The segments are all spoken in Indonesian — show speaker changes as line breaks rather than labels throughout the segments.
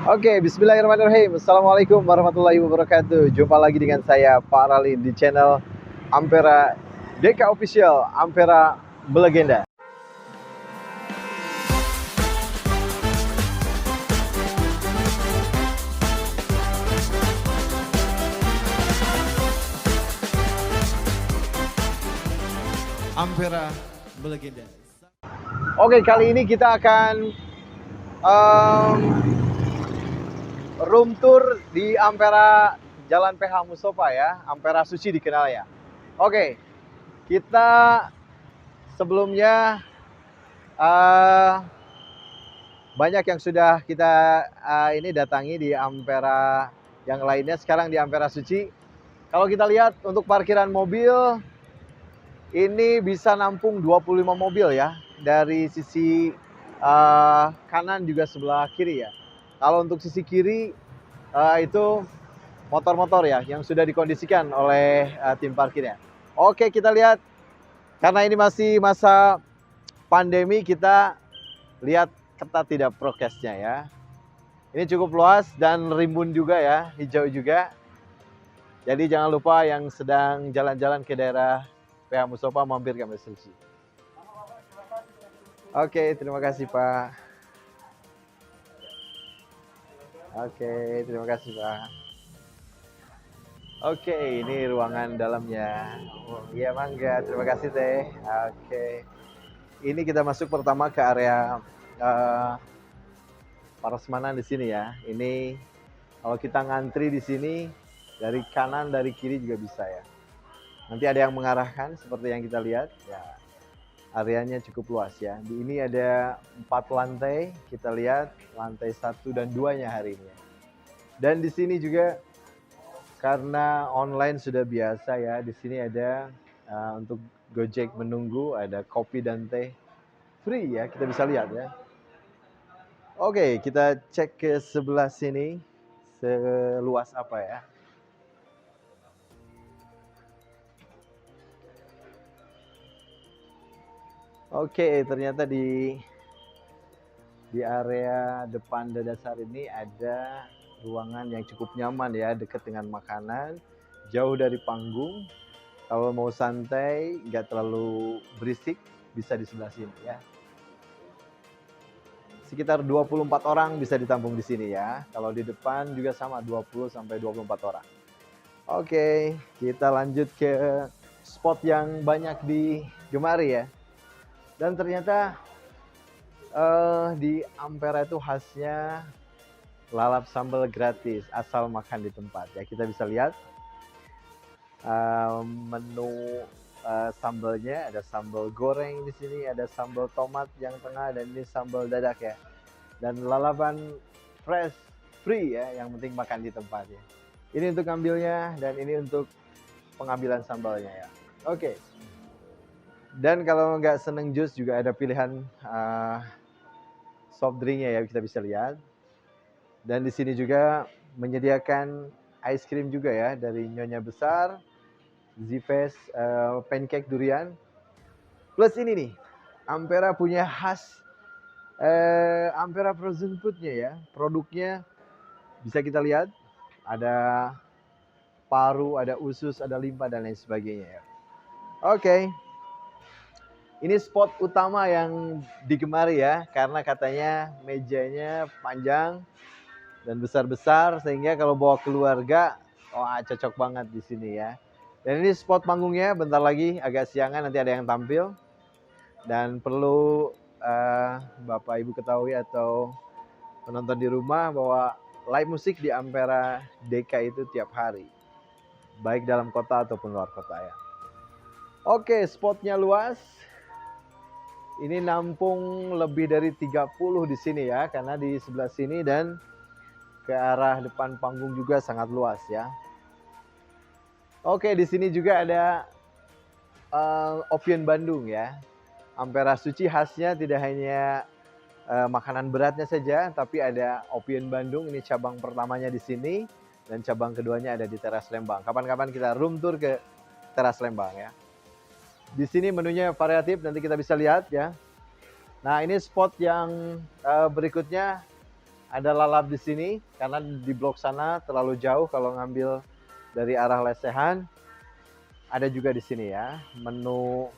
Oke, bismillahirrahmanirrahim. Assalamualaikum warahmatullahi wabarakatuh. Jumpa lagi dengan saya, Pak Ralin, di channel Ampera Deka Official, Ampera Belegenda. Ampera Belegenda. Oke, kali ini kita akan room tour di Ampera Jalan PH Mustofa ya, Ampera Suci dikenal ya. Oke, kita sebelumnya banyak yang sudah kita ini datangi di Ampera yang lainnya. Sekarang di Ampera Suci, kalau kita lihat untuk parkiran mobil ini bisa nampung 25 mobil ya, dari sisi kanan juga sebelah kiri ya. Kalau untuk sisi kiri itu motor-motor ya yang sudah dikondisikan oleh tim parkirnya. Oke, kita lihat karena ini masih masa pandemi, kita lihat ketat tidak prokesnya ya. Ini cukup luas dan rimbun juga ya, hijau juga. Jadi jangan lupa yang sedang jalan-jalan ke daerah PH Mustofa mampir ke Ampera Suci. Oke, terima kasih Pak. Oke, terima kasih Pak. Oke, ini ruangan dalamnya. Oh, iya mangga, terima kasih Teh. Oke, ini kita masuk pertama ke area parasmanan di sini ya. Ini kalau kita ngantri di sini dari kanan dari kiri juga bisa ya. Nanti ada yang mengarahkan seperti yang kita lihat ya. Areanya cukup luas ya. Di ini ada 4 lantai, kita lihat lantai 1 dan 2-nya hari ini. Dan di sini juga karena online sudah biasa ya, di sini ada untuk Gojek menunggu, ada kopi dan teh free ya, kita bisa lihat ya. Oke, kita cek ke sebelah sini seluas apa ya. Oke, ternyata di area depan dasar ini ada ruangan yang cukup nyaman ya, dekat dengan makanan, jauh dari panggung. Kalau mau santai, nggak terlalu berisik, bisa di sebelah sini ya. Sekitar 24 orang bisa ditampung di sini ya. Kalau di depan juga sama, 20 sampai 24 orang. Oke, kita lanjut ke spot yang banyak digemari ya. Dan ternyata di Ampera itu khasnya lalap sambal gratis asal makan di tempat ya. Kita bisa lihat menu sambalnya, ada sambal goreng di sini, ada sambal tomat yang tengah, dan ini sambal dadak ya. Dan lalapan fresh free ya, yang penting makan di tempat ya. Ini untuk ngambilnya dan ini untuk pengambilan sambalnya ya. Oke. Dan kalau nggak seneng jus juga ada pilihan soft drinknya ya, kita bisa lihat. Dan di sini juga menyediakan ice cream juga ya, dari Nyonya Besar, Zifes, pancake durian. Plus ini nih, Ampera punya khas Ampera frozen foodnya ya. Produknya bisa kita lihat, ada paru, ada usus, ada limpa dan lain sebagainya ya. Oke. Ini spot utama yang digemari ya, karena katanya mejanya panjang dan besar-besar, sehingga kalau bawa keluarga, wah cocok banget di sini ya. Dan ini spot panggungnya, bentar lagi agak siangan nanti ada yang tampil. Dan perlu Bapak Ibu ketahui atau penonton di rumah bahwa live musik di Ampera Deka itu tiap hari, baik dalam kota ataupun luar kota ya. Oke, spotnya luas. Ini nampung lebih dari 30 di sini ya, karena di sebelah sini dan ke arah depan panggung juga sangat luas ya. Oke, di sini juga ada Opion Bandung ya. Ampera Suci khasnya tidak hanya makanan beratnya saja, tapi ada Opion Bandung, ini cabang pertamanya di sini, dan cabang keduanya ada di Teras Lembang. Kapan-kapan kita room tour ke Teras Lembang ya. Di sini menunya variatif, nanti kita bisa lihat ya. Nah, ini spot yang berikutnya Ada lalap di sini karena di blok sana terlalu jauh kalau ngambil dari arah lesehan. Ada juga di sini ya, menu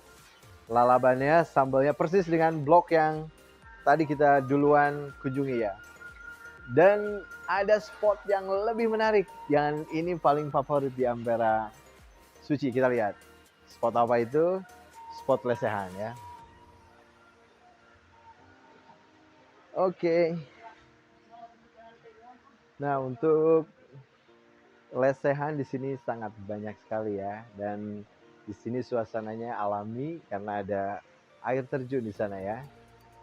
lalabannya, sambalnya persis dengan blok yang tadi kita duluan kunjungi ya. Dan ada spot yang lebih menarik, yang ini paling favorit di Ampera Suci. Kita lihat spot apa itu, spot lesehan ya. Oke. Nah, untuk lesehan di sini sangat banyak sekali ya, dan di sini suasananya alami karena ada air terjun di sana ya.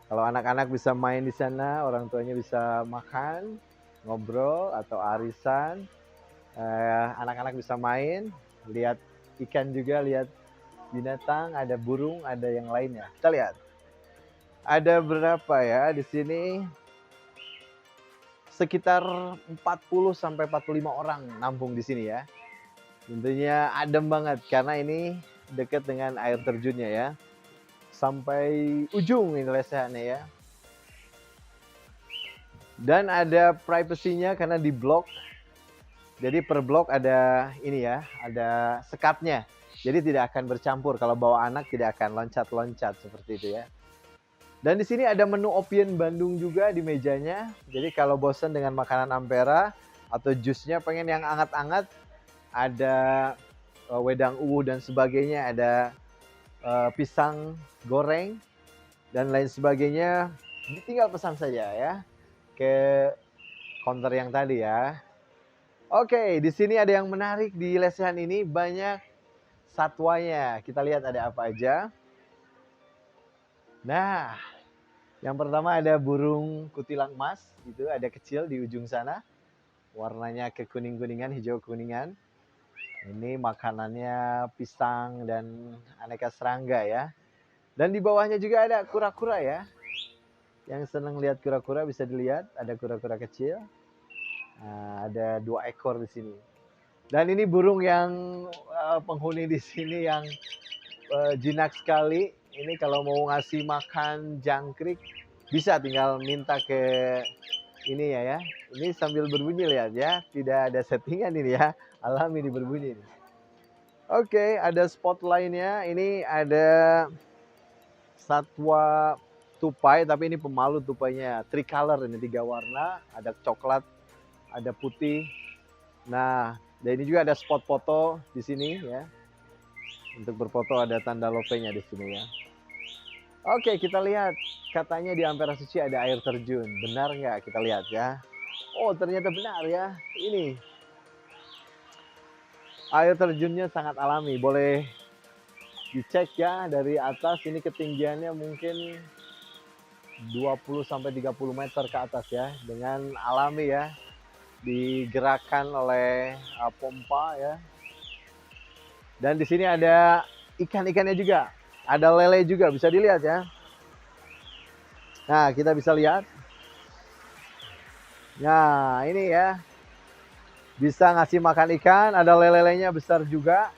Kalau anak-anak bisa main di sana, orang tuanya bisa makan, ngobrol atau arisan. Anak-anak bisa main, lihat ikan juga, lihat binatang, ada burung, ada yang lainnya. Kita lihat. Ada berapa ya di sini? Sekitar 40 sampai 45 orang nampung di sini ya. Tentunya adem banget karena ini dekat dengan air terjunnya ya. Sampai ujung ini lesehannya ya. Dan ada privasinya karena di blok. Jadi per blok ada ini ya, ada sekatnya. Jadi tidak akan bercampur, kalau bawa anak tidak akan loncat-loncat seperti itu ya. Dan di sini ada menu Opien Bandung juga di mejanya. Jadi kalau bosan dengan makanan Ampera atau jusnya pengen yang hangat-hangat, ada wedang uwuh dan sebagainya, ada pisang goreng dan lain sebagainya. Tinggal pesan saja ya ke counter yang tadi ya. Oke, di sini ada yang menarik di lesehan ini, banyak satwanya. Kita lihat ada apa aja. Nah, yang pertama ada burung kutilang emas, itu ada kecil di ujung sana. Warnanya kekuning-kuningan, hijau kuningan. Ini makanannya pisang dan aneka serangga ya. Dan di bawahnya juga ada kura-kura ya. Yang senang lihat kura-kura bisa dilihat, ada kura-kura kecil. Nah, ada 2 ekor di sini. Dan ini burung yang penghuni di sini yang jinak sekali. Ini kalau mau ngasih makan jangkrik bisa tinggal minta ke ini ya. Ini sambil berbunyi lihat ya, tidak ada settingan ini ya, alami ini berbunyi. Oke, ada spot lainnya. Ini ada satwa tupai, tapi ini pemalu tupainya, tricolor, ini 3 warna, ada coklat, ada putih. Nah, dan ini juga ada spot foto di sini ya. Untuk berfoto ada tanda love-nya di sini ya. Oke, kita lihat. Katanya di Ampera Suci ada air terjun. Benar nggak? Kita lihat ya. Oh, ternyata benar ya. Ini air terjunnya sangat alami. Boleh dicek ya dari atas. Ini ketinggiannya mungkin 20 sampai 30 meter ke atas ya. Dengan alami ya. Digerakkan oleh pompa ya. Dan di sini ada ikan-ikannya juga. Ada lele juga, bisa dilihat ya. Nah, kita bisa lihat. Nah, ini ya. Bisa ngasih makan ikan, ada lele-lelenya besar juga.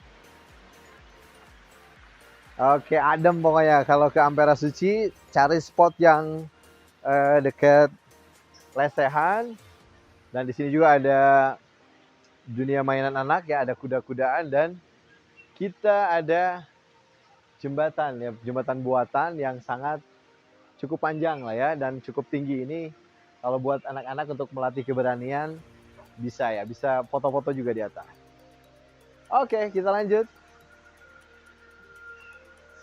Oke, adem pokoknya. Kalau ke Ampera Suci, cari spot yang dekat lesehan. Dan di sini juga ada dunia mainan anak ya, ada kuda-kudaan, dan kita ada jembatan ya, jembatan buatan yang sangat cukup panjang lah ya, dan cukup tinggi. Ini kalau buat anak-anak untuk melatih keberanian bisa ya, bisa foto-foto juga di atas. Oke, kita lanjut.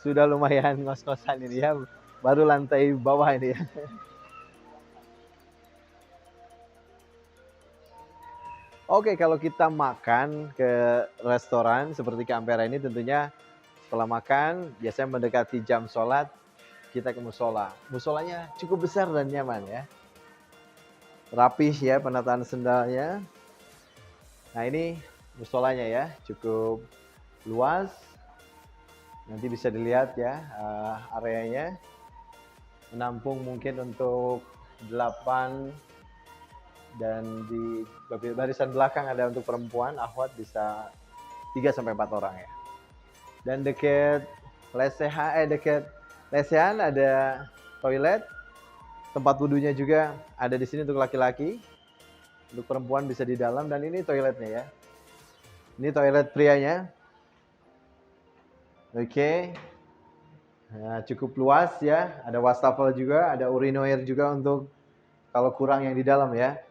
Sudah lumayan ngos-ngosan ini ya, baru lantai bawah ini ya. Oke, kalau kita makan ke restoran seperti ke Ampera ini, tentunya setelah makan biasanya mendekati jam sholat, kita ke musola. Musolanya cukup besar dan nyaman ya. Rapih ya penataan sendalnya. Nah, ini musolanya ya, cukup luas. Nanti bisa dilihat ya areanya. Menampung mungkin untuk 8, dan di barisan belakang ada untuk perempuan, akhwat bisa 3 sampai 4 orang ya. Dan dekat lesehan ada toilet Tempat wudhunya juga ada di sini untuk laki-laki. Untuk perempuan bisa di dalam, dan ini toiletnya ya. Ini toilet prianya. Oke. Nah, cukup luas ya. Ada wastafel juga, ada urinoir juga untuk kalau kurang yang di dalam ya.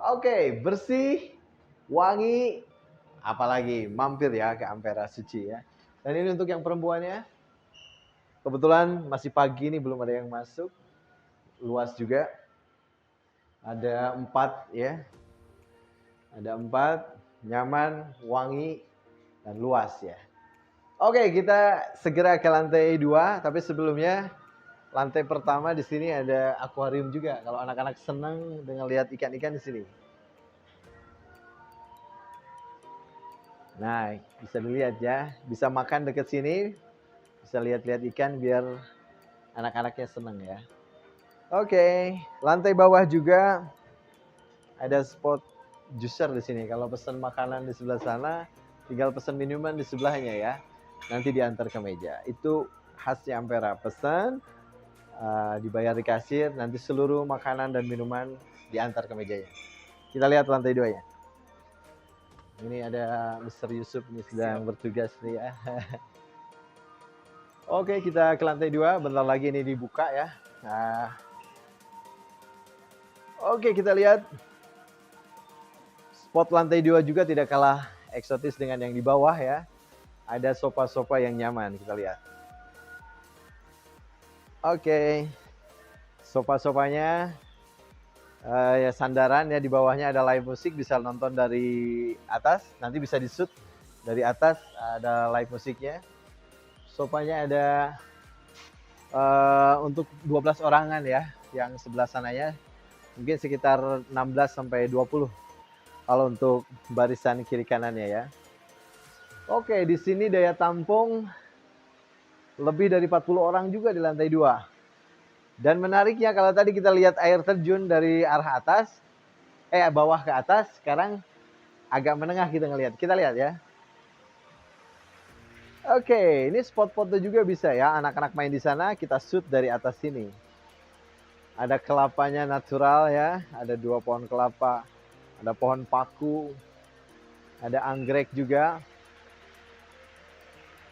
Oke, bersih, wangi, apalagi mampir ya ke Ampera Suci ya. Dan ini untuk yang perempuannya. Kebetulan masih pagi nih, belum ada yang masuk. Luas juga. Ada 4 ya. Ada 4, nyaman, wangi, dan luas ya. Oke, kita segera ke lantai 2, tapi sebelumnya lantai pertama di sini ada akuarium juga. Kalau anak-anak senang dengan lihat ikan-ikan di sini. Nah, bisa dilihat ya, bisa makan dekat sini, bisa lihat-lihat ikan biar anak-anaknya senang ya. Oke, lantai bawah juga ada spot juicer di sini. Kalau pesan makanan di sebelah sana, tinggal pesan minuman di sebelahnya ya. Nanti diantar ke meja. Itu khasnya Ampera. Pesan, dibayar di kasir, nanti seluruh makanan dan minuman diantar ke mejanya. Kita lihat lantai 2 ya. Ini ada Mr. Yusuf nih sedang bertugas nih ya. Oke, kita ke lantai 2. Bentar lagi ini dibuka ya. Nah, oke, kita lihat spot lantai 2 juga tidak kalah eksotis dengan yang di bawah ya. Ada sofa-sofa yang nyaman, kita lihat. Oke, sofa-sofanya ya sandaran ya, di bawahnya ada live musik, bisa nonton dari atas, nanti bisa di-shoot dari atas, ada live musiknya. Sofanya ada untuk 12 orangan ya, yang sebelah sananya mungkin sekitar 16 sampai 20 kalau untuk barisan kiri kanannya ya. Oke, di sini daya tampung lebih dari 40 orang juga di lantai 2. Dan menariknya kalau tadi kita lihat air terjun dari arah atas, bawah ke atas, sekarang agak menengah kita ngelihat. Kita lihat ya. Oke, ini spot foto juga bisa ya, anak-anak main di sana, kita shoot dari atas sini. Ada kelapanya natural ya, ada 2 pohon kelapa, ada pohon paku, ada anggrek juga.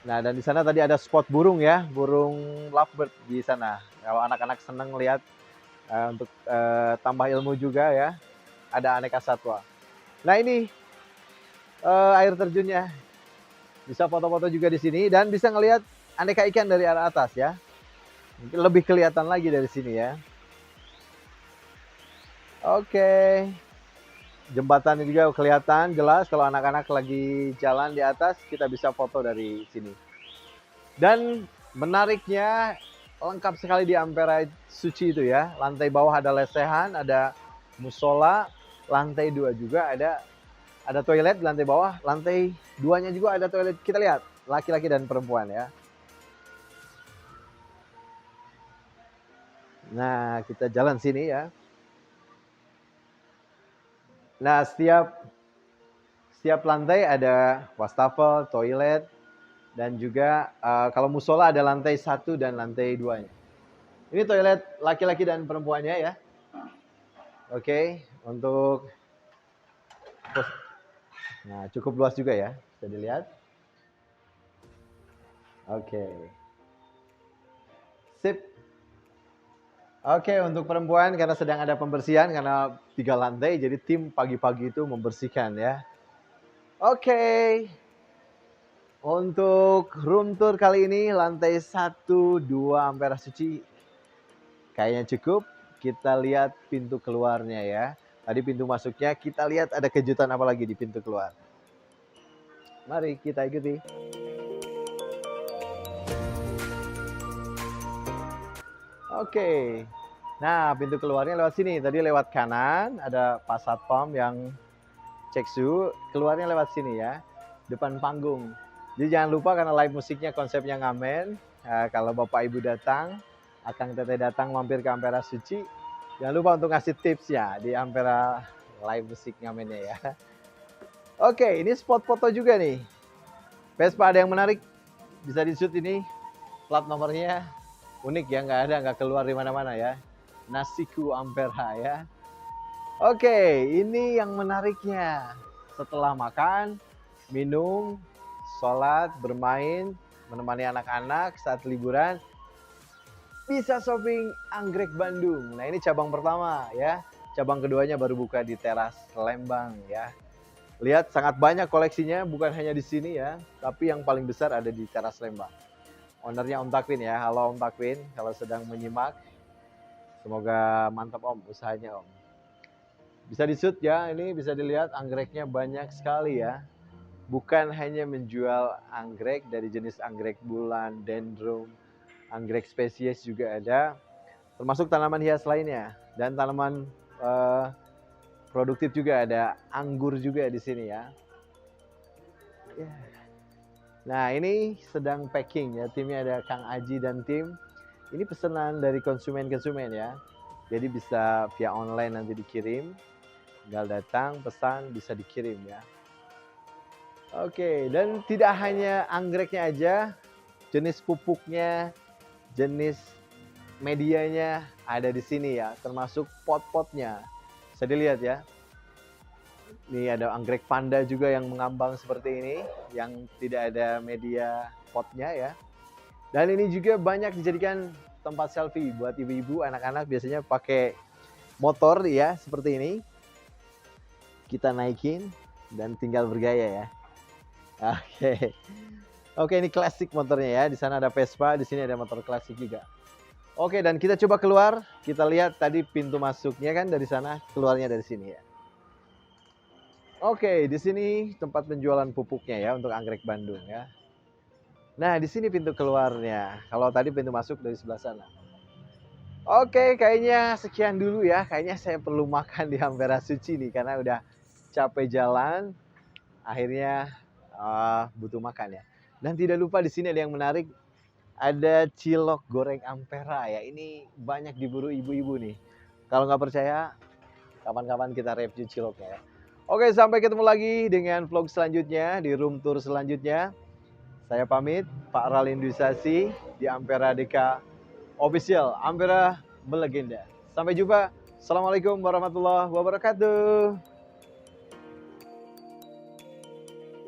Nah, dan di sana tadi ada spot burung ya, burung lovebird di sana. Kalau anak-anak senang lihat untuk tambah ilmu juga ya, ada aneka satwa. Nah, ini air terjunnya. Bisa foto-foto juga di sini dan bisa ngelihat aneka ikan dari arah atas ya. Lebih kelihatan lagi dari sini ya. Oke. Jembatannya juga kelihatan jelas kalau anak-anak lagi jalan di atas, kita bisa foto dari sini. Dan menariknya lengkap sekali di Ampera Suci itu ya. Lantai bawah ada lesehan, ada musola, lantai 2 juga ada toilet di lantai bawah, lantai 2-nya juga ada toilet. Kita lihat laki-laki dan perempuan ya. Nah, kita jalan sini ya. Nah, setiap lantai ada wastafel, toilet, dan juga kalau musola ada lantai 1 dan lantai 2-nya. Ini toilet laki-laki dan perempuannya ya. Oke, untuk nah, cukup luas juga ya, bisa dilihat. Oke. Sip. Oke, untuk perempuan karena sedang ada pembersihan karena 3 lantai, jadi tim pagi-pagi itu membersihkan ya. Oke. Untuk room tour kali ini lantai 1, 2 Ampera Suci kayaknya cukup. Kita lihat pintu keluarnya ya. Tadi pintu masuknya, kita lihat ada kejutan apa lagi di pintu keluar. Mari kita ikuti. Oke. Nah, pintu keluarnya lewat sini. Tadi lewat kanan, ada Pak Satpam yang cek suhu. Keluarnya lewat sini ya, depan panggung. Jadi jangan lupa karena live musiknya konsepnya ngamen. Kalau Bapak Ibu datang, Akang Teteh datang mampir ke Ampera Suci, jangan lupa untuk ngasih tips ya di Ampera live musik ngamennya ya. Oke, ini spot foto juga nih. Vespa ada yang menarik, bisa di shoot ini. Plat nomornya unik ya, nggak keluar di mana-mana ya. nasiku Ampera ya. Oke, ini yang menariknya. Setelah makan, minum, sholat, bermain, menemani anak-anak saat liburan, bisa shopping Anggrek Bandung. Nah ini cabang pertama ya. Cabang keduanya baru buka di Teras Lembang ya. Lihat sangat banyak koleksinya, bukan hanya di sini ya, tapi yang paling besar ada di Teras Lembang. Ownernya Om Takwin ya. Halo Om Takwin, kalau sedang menyimak, semoga mantap Om usahanya Om. Bisa di-shoot ya, ini bisa dilihat anggreknya banyak sekali ya. Bukan hanya menjual anggrek dari jenis anggrek bulan, dendron, anggrek spesies juga ada, termasuk tanaman hias lainnya dan tanaman produktif juga ada, anggur juga di sini ya. Nah ini sedang packing ya, timnya ada Kang Aji dan tim. Ini pesanan dari konsumen-konsumen ya, jadi bisa via online nanti dikirim, tinggal datang pesan bisa dikirim ya. Oke, dan tidak hanya anggreknya aja, jenis pupuknya, jenis medianya ada di sini ya, termasuk pot-potnya. Bisa dilihat ya. Ini ada anggrek panda juga yang mengambang seperti ini, yang tidak ada media potnya ya. Dan ini juga banyak dijadikan tempat selfie buat ibu-ibu, anak-anak biasanya pakai motor ya, seperti ini. Kita naikin dan tinggal bergaya ya. Oke. Oke, ini klasik motornya ya. Di sana ada Vespa, di sini ada motor klasik juga. Oke, dan kita coba keluar. Kita lihat tadi pintu masuknya kan dari sana, keluarnya dari sini ya. Oke, di sini tempat penjualan pupuknya ya untuk anggrek Bandung ya. Nah, di sini pintu keluarnya. Kalau tadi pintu masuk dari sebelah sana. Oke, kayaknya sekian dulu ya. Kayaknya saya perlu makan di Ampera Suci nih karena udah capek jalan. Akhirnya butuh makan ya. Dan tidak lupa di sini ada yang menarik. Ada cilok goreng Ampera ya. Ini banyak diburu ibu-ibu nih. Kalau nggak percaya, kapan-kapan kita review ciloknya ya. Oke, sampai ketemu lagi dengan vlog selanjutnya di room tour selanjutnya. Saya pamit, Pak Ralindusasi di Ampera DK Official, Ampera Melegenda. Sampai jumpa. Assalamualaikum warahmatullahi wabarakatuh.